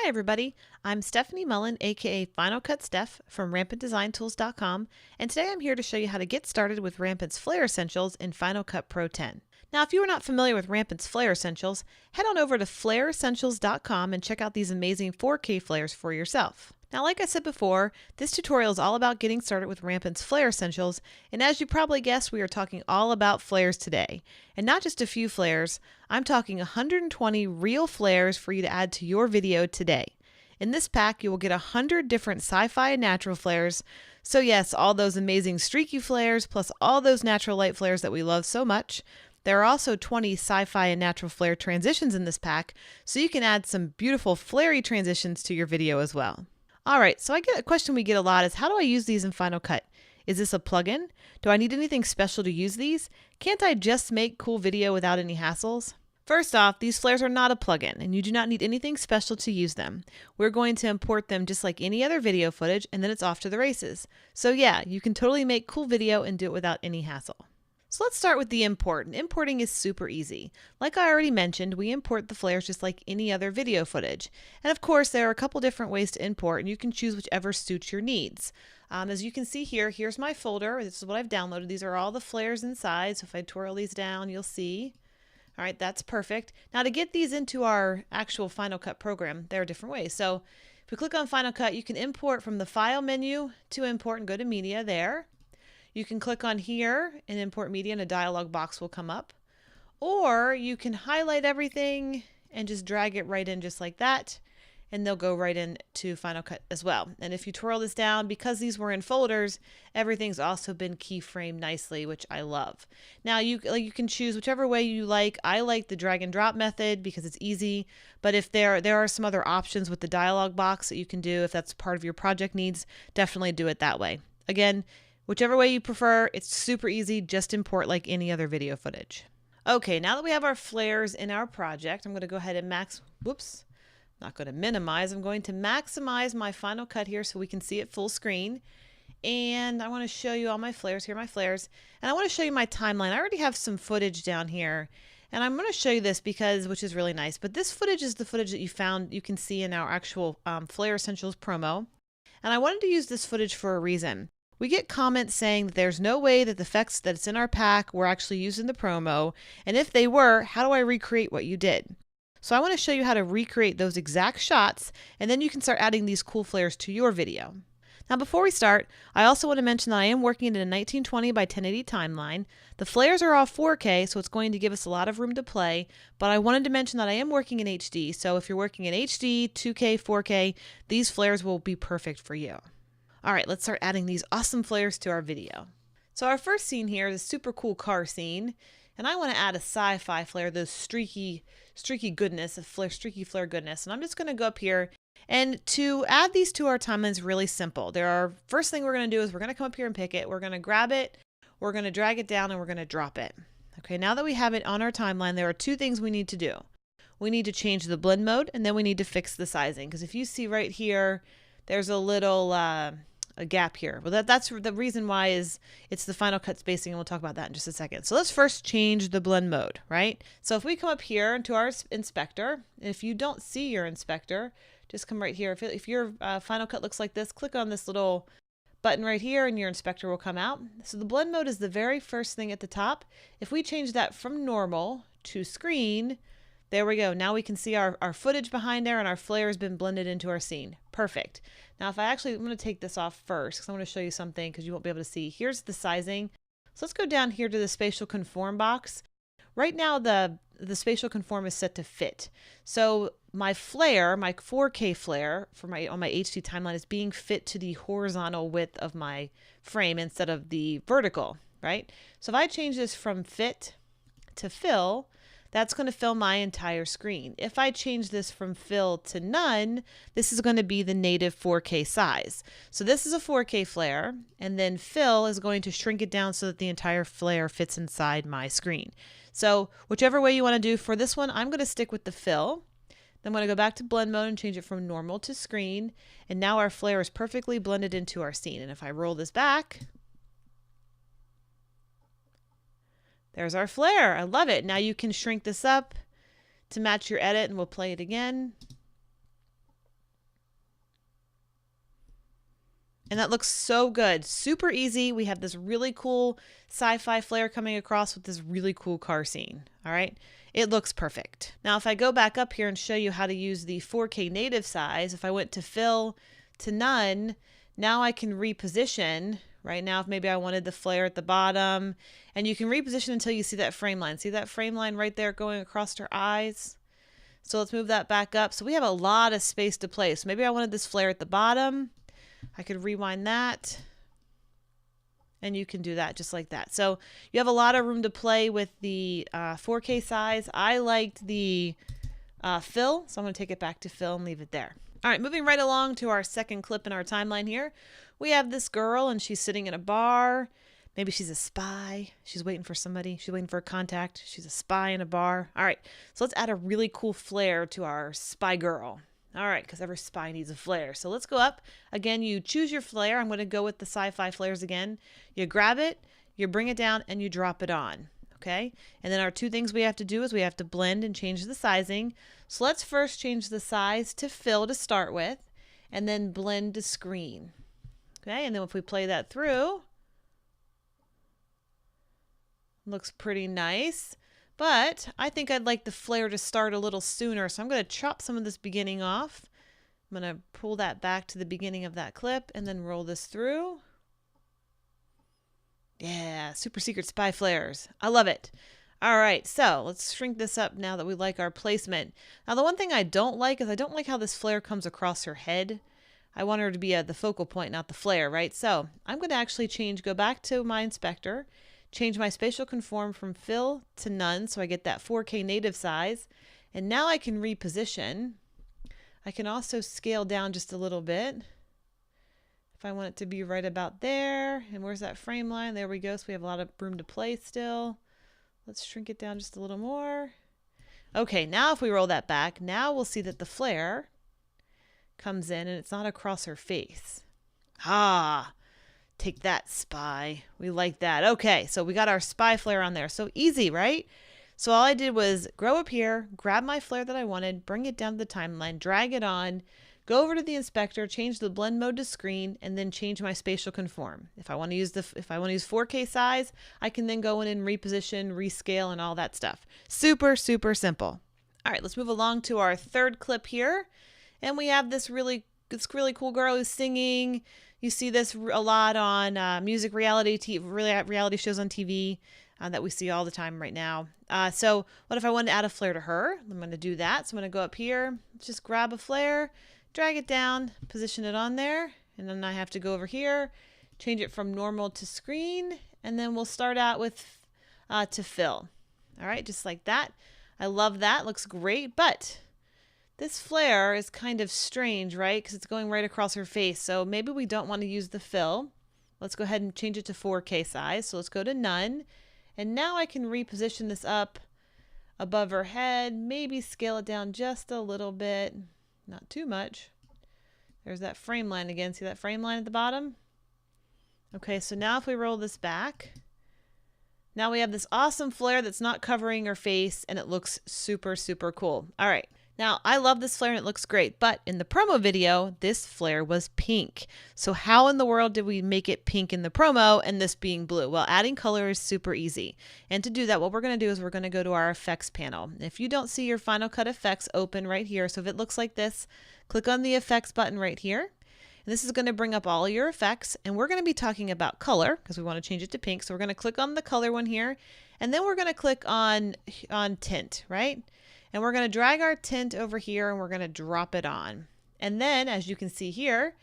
Hi everybody, I'm Stefanie Mullen, aka Final Cut Steph from RampantDesignTools.com, and today I'm here to show you how to get started with Rampant's Flare Essentials in Final Cut Pro 10. Now, if you are not familiar with Rampant's Flare Essentials, head on over to FlareEssentials.com and check out these amazing 4K flares for yourself. Now, like I said before, this tutorial is all about getting started with Rampant's Flare Essentials, and as you probably guessed, we are talking all about flares today. And not just a few flares, I'm talking 120 real flares for you to add to your video today. In this pack, you will get 100 different sci-fi and natural flares. So yes, all those amazing streaky flares, plus all those natural light flares that we love so much. There are also 20 sci-fi and natural flare transitions in this pack, so you can add some beautiful flary transitions to your video as well. Alright, so a question we get a lot is, how do I use these in Final Cut? Is this a plugin? Do I need anything special to use these? Can't I just make cool video without any hassles? First off, these flares are not a plugin, and you do not need anything special to use them. We're going to import them just like any other video footage, and then it's off to the races. So yeah, you can totally make cool video and do it without any hassle. So let's start with the import, and importing is super easy. Like I already mentioned, we import the flares just like any other video footage. And of course, there are a couple different ways to import, and you can choose whichever suits your needs. As you can see here, here's my folder. This is what I've downloaded. These are all the flares inside, so if I twirl these down, you'll see. All right, that's perfect. Now to get these into our actual Final Cut program, there are different ways. So if we click on Final Cut, you can import from the File menu to Import and go to Media there. You can click on here and import media and a dialog box will come up. Or you can highlight everything and just drag it right in just like that, and they'll go right into Final Cut as well. And if you twirl this down, because these were in folders, everything's also been keyframed nicely, which I love. Now you can choose whichever way you like. I like the drag and drop method because it's easy, but if there are some other options with the dialog box that you can do, if that's part of your project needs, definitely do it that way. Again, whichever way you prefer, it's super easy, just import like any other video footage. Okay, now that we have our flares in our project, I'm going to go ahead and not going to minimize, I'm going to maximize my Final Cut here so we can see it full screen. And I want to show you all my flares, here are my flares, and I want to show you my timeline. I already have some footage down here, and I'm going to show you this which is really nice, but this footage is the footage that you can see in our actual Flare Essentials promo. And I wanted to use this footage for a reason. We get comments saying that there's no way that the effects that's in our pack were actually used in the promo, and if they were, how do I recreate what you did? So I want to show you how to recreate those exact shots, and then you can start adding these cool flares to your video. Now before we start, I also want to mention that I am working in a 1920 by 1080 timeline. The flares are all 4K, so it's going to give us a lot of room to play, but I wanted to mention that I am working in HD, so if you're working in HD, 2K, 4K, these flares will be perfect for you. All right, let's start adding these awesome flares to our video. So our first scene here is a super cool car scene, and I want to add a sci-fi flare, those streaky goodness, streaky flare goodness. And I'm just going to go up here, and to add these to our timeline is really simple. First thing we're going to do is we're going to come up here and pick it. We're going to grab it, we're going to drag it down, and we're going to drop it. Okay, now that we have it on our timeline, there are two things we need to do. We need to change the blend mode, and then we need to fix the sizing. Because if you see right here, there's a little a gap here. Well, that's the reason why is it's the Final Cut spacing, and we'll talk about that in just a second. So let's first change the blend mode, right? So if we come up here into our inspector, if you don't see your inspector, just come right here. If your Final Cut looks like this, click on this little button right here and your inspector will come out. So the blend mode is the very first thing at the top. If we change that from normal to screen, there we go. Now we can see our footage behind there, and our flare has been blended into our scene. Perfect. Now I'm going to take this off first because I want to show you something because you won't be able to see. Here's the sizing. So let's go down here to the spatial conform box. Right now the spatial conform is set to fit. So my flare, my 4K flare on my HD timeline is being fit to the horizontal width of my frame instead of the vertical, right? So if I change this from fit to fill, that's going to fill my entire screen. If I change this from fill to none, this is going to be the native 4K size. So this is a 4K flare, and then fill is going to shrink it down so that the entire flare fits inside my screen. So whichever way you want to do for this one, I'm going to stick with the fill. Then I'm going to go back to blend mode and change it from normal to screen. And now our flare is perfectly blended into our scene. And if I roll this back, there's our flare. I love it. Now you can shrink this up to match your edit, and we'll play it again. And that looks so good. Super easy. We have this really cool sci-fi flare coming across with this really cool car scene. All right. It looks perfect. Now, if I go back up here and show you how to use the 4K native size, if I went to fill to none, now I can reposition. Right now, if maybe I wanted the flare at the bottom, and you can reposition until you see that frame line. See that frame line right there going across her eyes? So let's move that back up. So we have a lot of space to play. So maybe I wanted this flare at the bottom. I could rewind that, and you can do that just like that. So you have a lot of room to play with the 4K size. I liked the fill, so I'm going to take it back to fill and leave it there. All right, moving right along to our second clip in our timeline here. We have this girl, and she's sitting in a bar. Maybe she's a spy. She's waiting for somebody. She's waiting for a contact. She's a spy in a bar. All right, so let's add a really cool flare to our spy girl. All right, because every spy needs a flare. So let's go up. Again, you choose your flare. I'm going to go with the sci-fi flares again. You grab it, you bring it down, and you drop it on. Okay? And then our two things we have to do is we have to blend and change the sizing. So let's first change the size to fill to start with, and then blend to screen. Okay? And then if we play that through, looks pretty nice. But I think I'd like the flare to start a little sooner, so I'm going to chop some of this beginning off. I'm going to pull that back to the beginning of that clip and then roll this through. Yeah, super secret spy flares. I love it. All right, so let's shrink this up now that we like our placement. Now, the one thing I don't like is I don't like how this flare comes across her head. I want her to be the focal point, not the flare, right? So I'm going to actually go back to my inspector, change my spatial conform from fill to none so I get that 4K native size. And now I can reposition. I can also scale down just a little bit if I want it to be right about there. And where's that frame line? There we go. So we have a lot of room to play still. Let's shrink it down just a little more. Okay, now if we roll that back, now we'll see that the flare comes in and it's not across her face. Ah, take that, spy. We like that. Okay, so we got our spy flare on there. So easy, right? So all I did was go up here, grab my flare that I wanted, bring it down to the timeline, drag it on, go over to the inspector, change the blend mode to screen, and then change my spatial conform. If I want to use 4K size, I can then go in and reposition, rescale, and all that stuff. Super, super simple. All right, let's move along to our third clip here. And we have this really cool girl who's singing. You see this a lot on music reality shows on TV that we see all the time right now. So what if I wanted to add a flare to her? I'm going to do that. So I'm going to go up here, just grab a flare, drag it down, position it on there, and then I have to go over here, change it from normal to screen, and then we'll start out with to fill. All right, just like that. I love that. Looks great, but this flare is kind of strange, right? Because it's going right across her face. So maybe we don't want to use the fill. Let's go ahead and change it to 4K size. So let's go to none. And now I can reposition this up above her head. Maybe scale it down just a little bit. Not too much. There's that frame line again. See that frame line at the bottom? Okay, so now if we roll this back, now we have this awesome flare that's not covering her face, and it looks super, super cool. All right. Now, I love this flare and it looks great, but in the promo video, this flare was pink. So how in the world did we make it pink in the promo and this being blue? Well, adding color is super easy. And to do that, what we're going to do is we're going to go to our effects panel. If you don't see your Final Cut effects open right here, so if it looks like this, click on the effects button right here. And this is going to bring up all your effects, and we're going to be talking about color because we want to change it to pink. So we're going to click on the color one here, and then we're going to click on tint, right? And we're going to drag our tint over here and we're going to drop it on. And then as you can see here,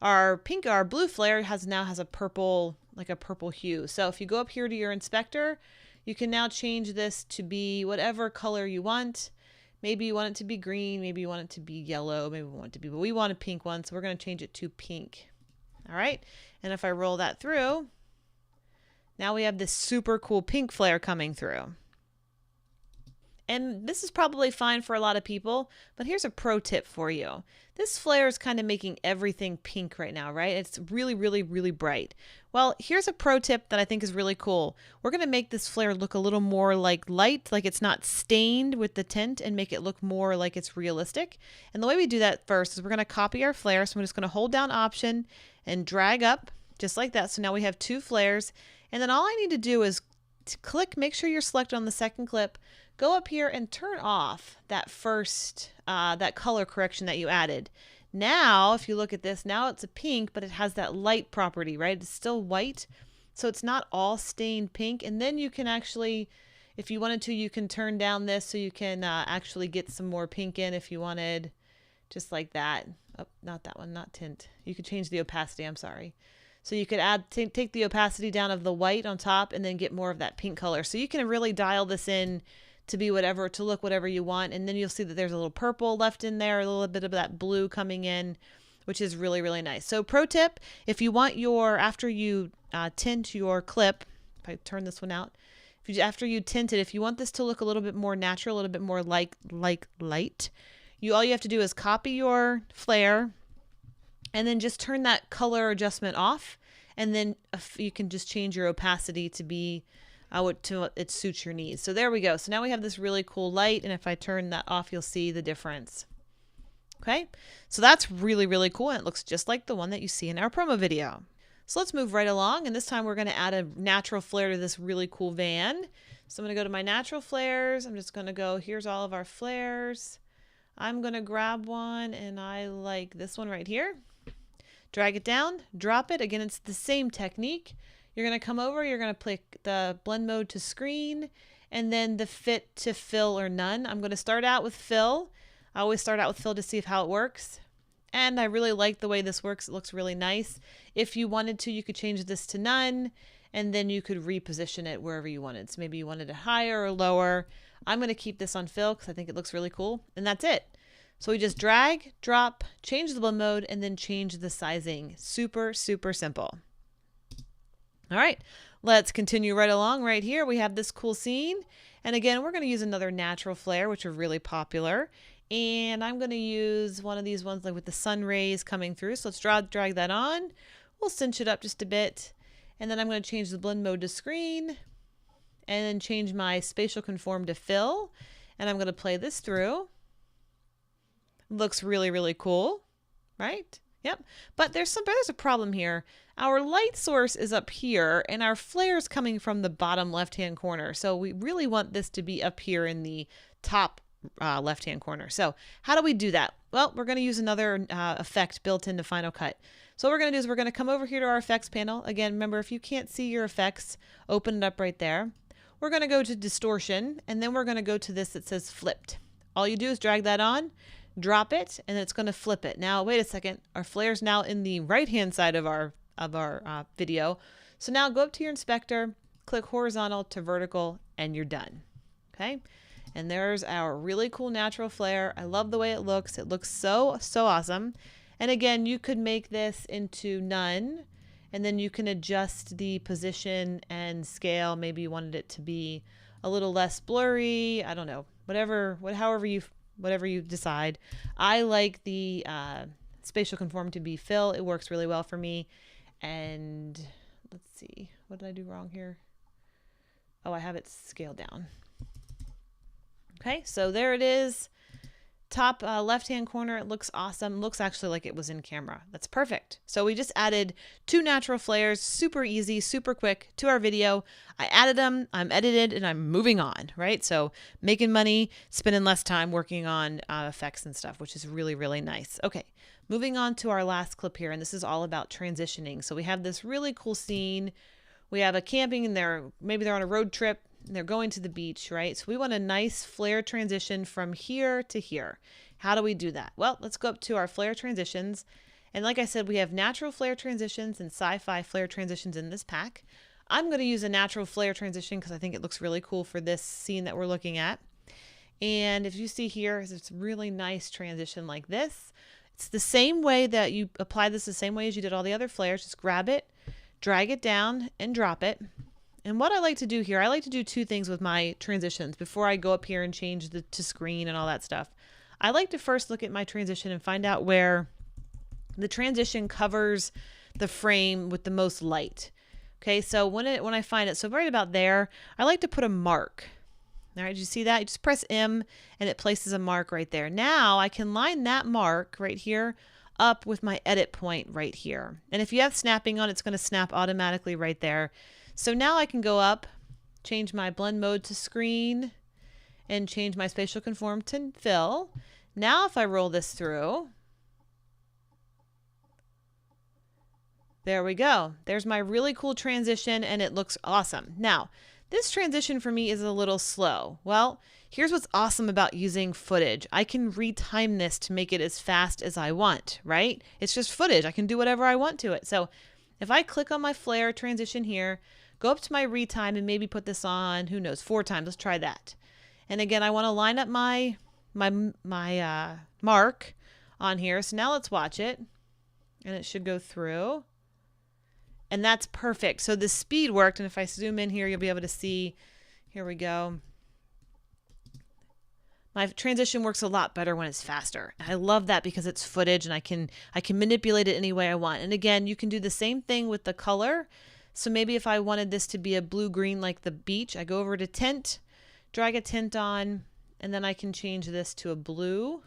our blue flare now has a purple, like a purple hue. So if you go up here to your inspector, you can now change this to be whatever color you want. Maybe you want it to be green, maybe you want it to be yellow, maybe we want it to be, but we want a pink one. So we're going to change it to pink. All right. And if I roll that through, now we have this super cool pink flare coming through. And this is probably fine for a lot of people, but here's a pro tip for you. This flare is kind of making everything pink right now, right? It's really, really, really bright. Well, here's a pro tip that I think is really cool. We're going to make this flare look a little more like light, like it's not stained with the tint, and make it look more like it's realistic. And the way we do that first is we're going to copy our flare. So I'm just going to hold down Option and drag up just like that. So now we have 2 flares. And then all I need to do is click, make sure you're selected on the second clip, go up here and turn off that first, that color correction that you added. Now, if you look at this, now it's a pink, but it has that light property, right? It's still white, so it's not all stained pink. And then you can actually, if you wanted to, you can turn down this so you can actually get some more pink in if you wanted, just like that. Oh, not that one, not tint. You could change the opacity, I'm sorry. So you could add, take the opacity down of the white on top and then get more of that pink color. So you can really dial this in to be whatever, to look whatever you want. And then you'll see that there's a little purple left in there, a little bit of that blue coming in, which is really, really nice. So pro tip, if you want your, after you tint your clip, if I turn this one out, after you tint it, if you want this to look a little bit more natural, a little bit more like light, all you have to do is copy your flare and then just turn that color adjustment off. And then you can just change your opacity to be it suits your needs. So there we go. So now we have this really cool light, and if I turn that off, you'll see the difference. Okay, so that's really, really cool, and it looks just like the one that you see in our promo video. So let's move right along, and this time we're going to add a natural flare to this really cool van. So I'm going to go to my natural flares. I'm just going to go, here's all of our flares. I'm going to grab one, and I like this one right here. Drag it down, drop it. Again, it's the same technique. You're going to come over, you're going to click the blend mode to screen, and then the fit to fill or none. I'm going to start out with fill. I always start out with fill to see how it works. And I really like the way this works. It looks really nice. If you wanted to, you could change this to none, and then you could reposition it wherever you wanted. So maybe you wanted it higher or lower. I'm going to keep this on fill because I think it looks really cool. And that's it. So we just drag, drop, change the blend mode, and then change the sizing. Super, super simple. All right, let's continue right along. Right here, we have this cool scene. And again, we're going to use another natural flare, which are really popular. And I'm going to use one of these ones like with the sun rays coming through. So let's drag that on. We'll cinch it up just a bit. And then I'm going to change the blend mode to screen and then change my spatial conform to fill. And I'm going to play this through. Looks really, really cool, right? Yep. But there's a problem here. Our light source is up here and our flare is coming from the bottom left-hand corner. So we really want this to be up here in the top left-hand corner. So how do we do that? Well, we're going to use another effect built into Final Cut. So what we're going to do is we're going to come over here to our effects panel. Again, remember, if you can't see your effects, open it up right there. We're going to go to distortion, and then we're going to go to this that says flipped. All you do is drag that on, drop it, and it's going to flip it. Now, wait a second. Our flare's now in the right-hand side of our video. So now go up to your inspector, click horizontal to vertical, and you're done. Okay. And there's our really cool natural flare. I love the way it looks. It looks so, so awesome. And again, you could make this into none, and then you can adjust the position and scale. Maybe you wanted it to be a little less blurry. I don't know, however you decide. I like the spatial conform to be fill. It works really well for me. And let's see, what did I do wrong here? Oh, I have it scaled down. Okay, so there it is. Top left-hand corner, it looks awesome. Looks actually like it was in camera. That's perfect. So we just added 2 natural flares, super easy, super quick to our video. I added them, I'm edited, and I'm moving on, right? So making money, spending less time working on effects and stuff, which is really, really nice. Okay, moving on to our last clip here, and this is all about transitioning. So we have this really cool scene. We have a camping, and maybe they're on a road trip. They're going to the beach, right? So we want a nice flare transition from here to here. How do we do that? Well, let's go up to our flare transitions. And like I said, we have natural flare transitions and sci-fi flare transitions in this pack. I'm going to use a natural flare transition because I think it looks really cool for this scene that we're looking at. And if you see here, it's a really nice transition like this. It's the same way that you apply this the same way as you did all the other flares. Just grab it, drag it down, and drop it. And what I like to do here, I like to do two things with my transitions before I go up here and change to screen and all that stuff. I like to first look at my transition and find out where the transition covers the frame with the most light. Okay, so when I find it, so right about there, I like to put a mark. All right, did you see that? You just press M and it places a mark right there. Now I can line that mark right here up with my edit point right here. And if you have snapping on, it's going to snap automatically right there. So now I can go up, change my blend mode to screen, and change my spatial conform to fill. Now if I roll this through, there we go. There's my really cool transition and it looks awesome. Now, this transition for me is a little slow. Well, here's what's awesome about using footage. I can retime this to make it as fast as I want, right? It's just footage. I can do whatever I want to it. So if I click on my flare transition here, go up to my retime and maybe put this on, who knows, 4 times. Let's try that. And again, I want to line up my mark on here. So now let's watch it. And it should go through. And that's perfect. So the speed worked. And if I zoom in here, you'll be able to see, here we go. My transition works a lot better when it's faster. I love that because it's footage and I can manipulate it any way I want. And again, you can do the same thing with the color. So maybe if I wanted this to be a blue-green like the beach, I go over to tint, drag a tint on, and then I can change this to a blue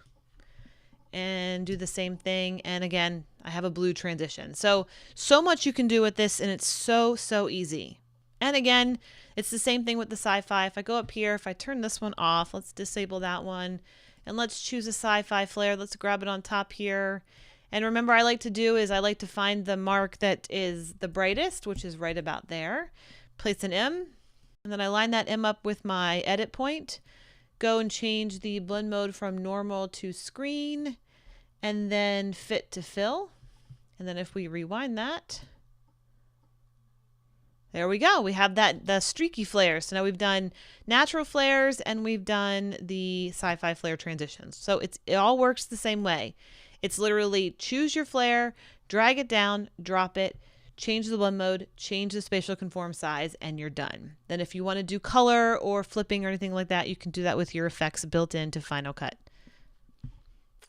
and do the same thing. And again, I have a blue transition. So much you can do with this and it's so easy. And again, it's the same thing with the sci-fi. If I go up here, if I turn this one off, let's disable that one and let's choose a sci-fi flare. Let's grab it on top here. And remember, I like to find the mark that is the brightest, which is right about there. Place an M, and then I line that M up with my edit point. Go and change the blend mode from normal to screen, and then fit to fill. And then if we rewind that, there we go. We have the streaky flares. So now we've done natural flares and we've done the sci-fi flare transitions. So it all works the same way. It's literally choose your flare, drag it down, drop it, change the blend mode, change the spatial conform size, and you're done. Then if you want to do color or flipping or anything like that, you can do that with your effects built into Final Cut.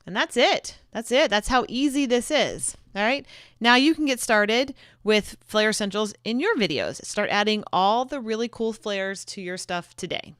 And that's it. That's it. That's how easy this is. All right. Now you can get started with Flare Essentials in your videos. Start adding all the really cool flares to your stuff today.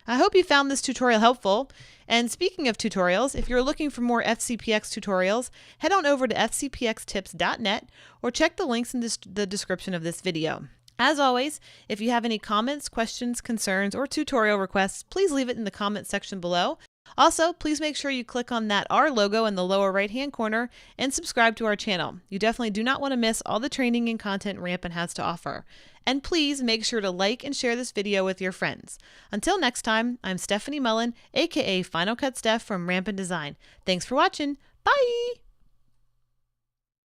I hope you found this tutorial helpful. And speaking of tutorials, if you're looking for more FCPX tutorials, head on over to fcpxtips.net or check the links in the description of this video. As always, if you have any comments, questions, concerns, or tutorial requests, please leave it in the comments section below. Also, please make sure you click on that R logo in the lower right-hand corner and subscribe to our channel. You definitely do not want to miss all the training and content Rampant has to offer. And please make sure to like and share this video with your friends. Until next time, I'm Stefanie Mullen, aka Final Cut Steph from Rampant Design. Thanks for watching. Bye!